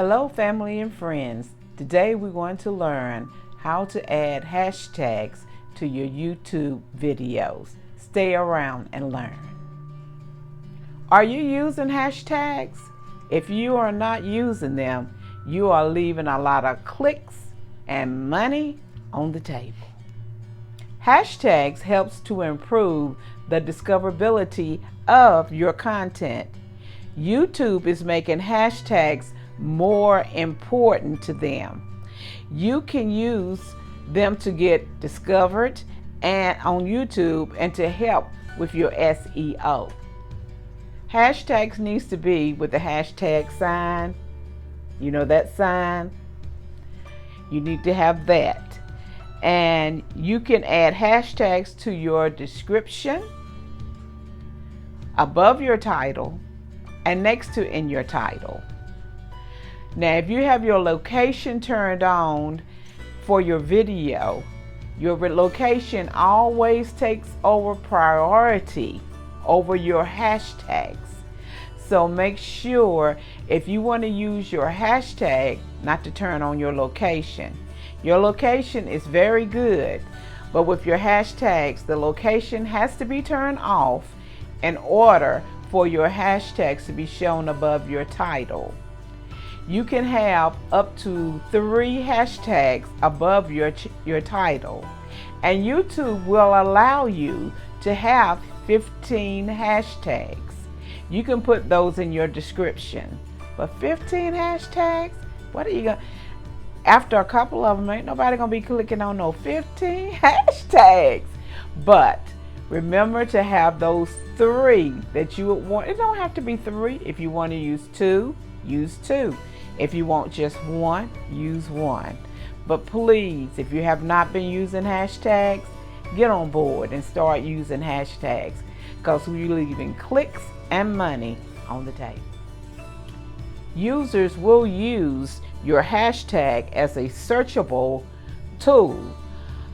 Hello family and friends. Today we're going to learn how to add hashtags to your YouTube videos. Stay around and learn. Are you using hashtags? If you are not using them, you are leaving a lot of clicks and money on the table. Hashtags helps to improve the discoverability of your content. YouTube is making hashtags more important to them. You can use them to get discovered and on YouTube and to help with your SEO. Hashtags needs to be with the hashtag sign. You know that sign? You need to have that. And you can add hashtags to your description, above your title, and next to in your title. Now, if you have your location turned on for your video, your location always takes over priority over your hashtags. So make sure if you want to use your hashtag not to turn on your location. Your location is very good, but with your hashtags, the location has to be turned off in order for your hashtags to be shown above your title. You can have up to 3 hashtags above your title, and YouTube will allow you to have 15 hashtags. You can put those in your description, but 15 hashtags, what are you gonna, after a couple of them, ain't nobody gonna be clicking on no 15 hashtags. But remember to have those 3 that you would want. It don't have to be 3. If you want to use 2, use 2. If you want just 1, use 1. But please, if you have not been using hashtags, get on board and start using hashtags, because we're leaving clicks and money on the table. Users will use your hashtag as a searchable tool.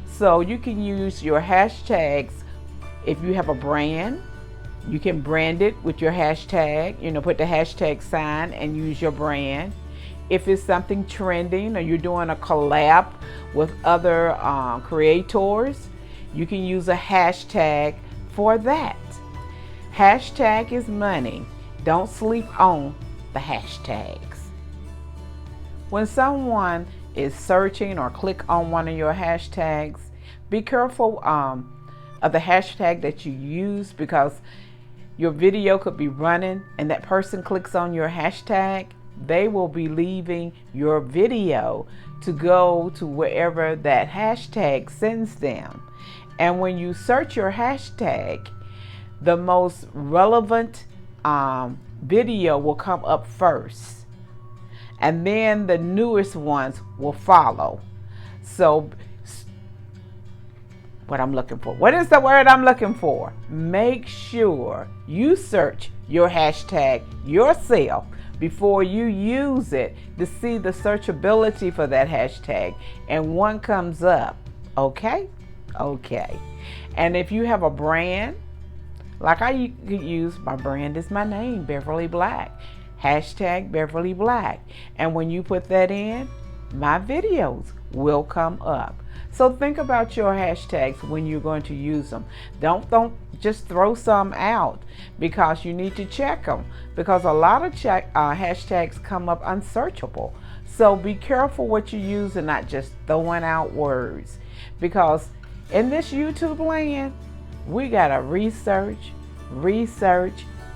So you can use your hashtags. If you have a brand, you can brand it with your hashtag, put the hashtag sign and use your brand. If it's something trending or you're doing a collab with other creators, you can use a hashtag for that. Hashtag is money. Don't sleep on the hashtags. When someone is searching or click on one of your hashtags, be careful of the hashtag that you use, because your video could be running and that person clicks on your hashtag, they will be leaving your video to go to wherever that hashtag sends them. And when you search your hashtag, the most relevant video will come up first, and then the newest ones will follow. So what I'm looking for, what is the word I'm looking for? Make sure you search your hashtag yourself before you use it to see the searchability for that hashtag, and one comes up. Okay. And if you have a brand, like I could use, my brand is my name, Beverly Black, hashtag Beverly Black, and when you put that in, my videos will come up. So think about your hashtags when you're going to use them. Don't just throw some out, because you need to check them, because a lot of hashtags come up unsearchable. So be careful what you use and not just throwing out words, because in this YouTube land, we gotta research,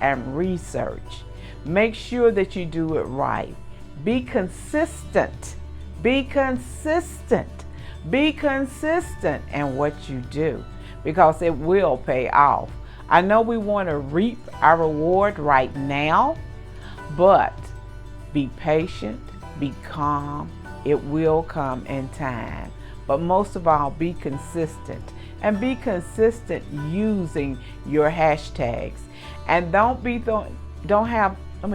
and research. Make sure that you do it right. Be consistent. Be consistent in what you do, because it will pay off. I know we want to reap our reward right now, but be patient, be calm. It will come in time. But most of all, be consistent, and be consistent using your hashtags. And let me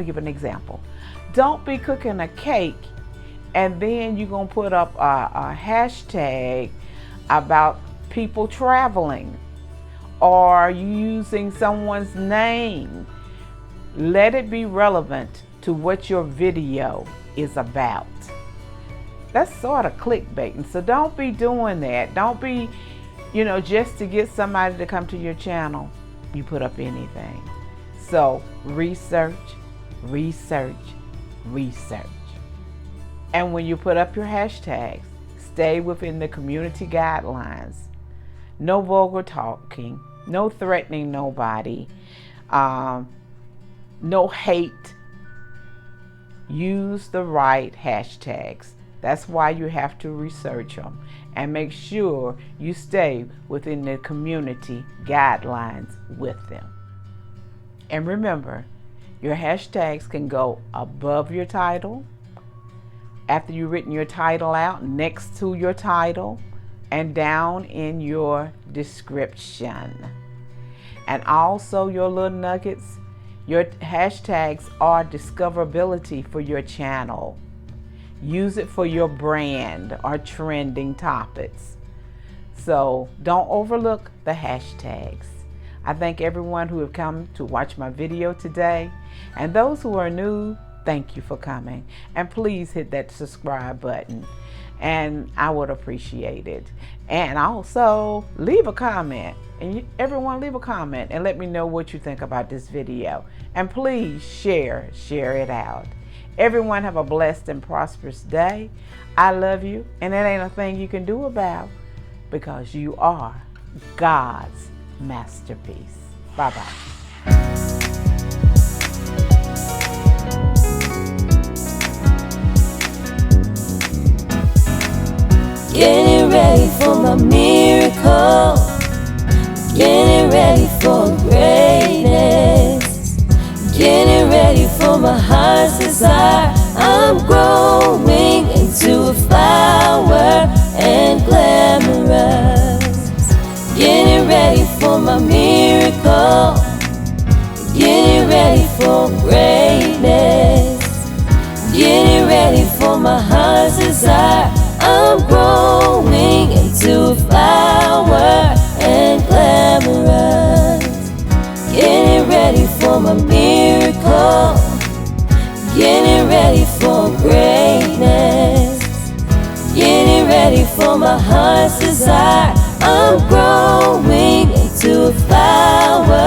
give an example. Don't be cooking a cake and then you're going to put up a hashtag about people traveling, or you using someone's name. Let it be relevant to what your video is about. That's sort of clickbaiting, so don't be doing that. Don't be, just to get somebody to come to your channel, you put up anything. So research, research, research. And when you put up your hashtags, stay within the community guidelines. No vulgar talking, no threatening nobody, no hate. Use the right hashtags. That's why you have to research them and make sure you stay within the community guidelines with them. And remember, your hashtags can go above your title, after you've written your title out, next to your title, and down in your description. And also your little nuggets, your hashtags are discoverability for your channel. Use it for your brand or trending topics. So don't overlook the hashtags. I thank everyone who have come to watch my video today. And those who are new, thank you for coming. And please hit that subscribe button. And I would appreciate it. And also leave a comment. And everyone leave a comment and let me know what you think about this video. And please share it out. Everyone have a blessed and prosperous day. I love you, and it ain't a thing you can do about, because you are God's masterpiece. Bye-bye. Getting ready for my miracle, getting ready for greatness, getting ready for my heart's desire. I'm growing into a flower and glamorous. Getting ready for my miracle, getting ready for greatness, getting ready for my heart's desire. I'm growing into a flower and glamorous. Getting ready for my miracle, getting ready for greatness, getting ready for my heart's desire. I'm growing into a flower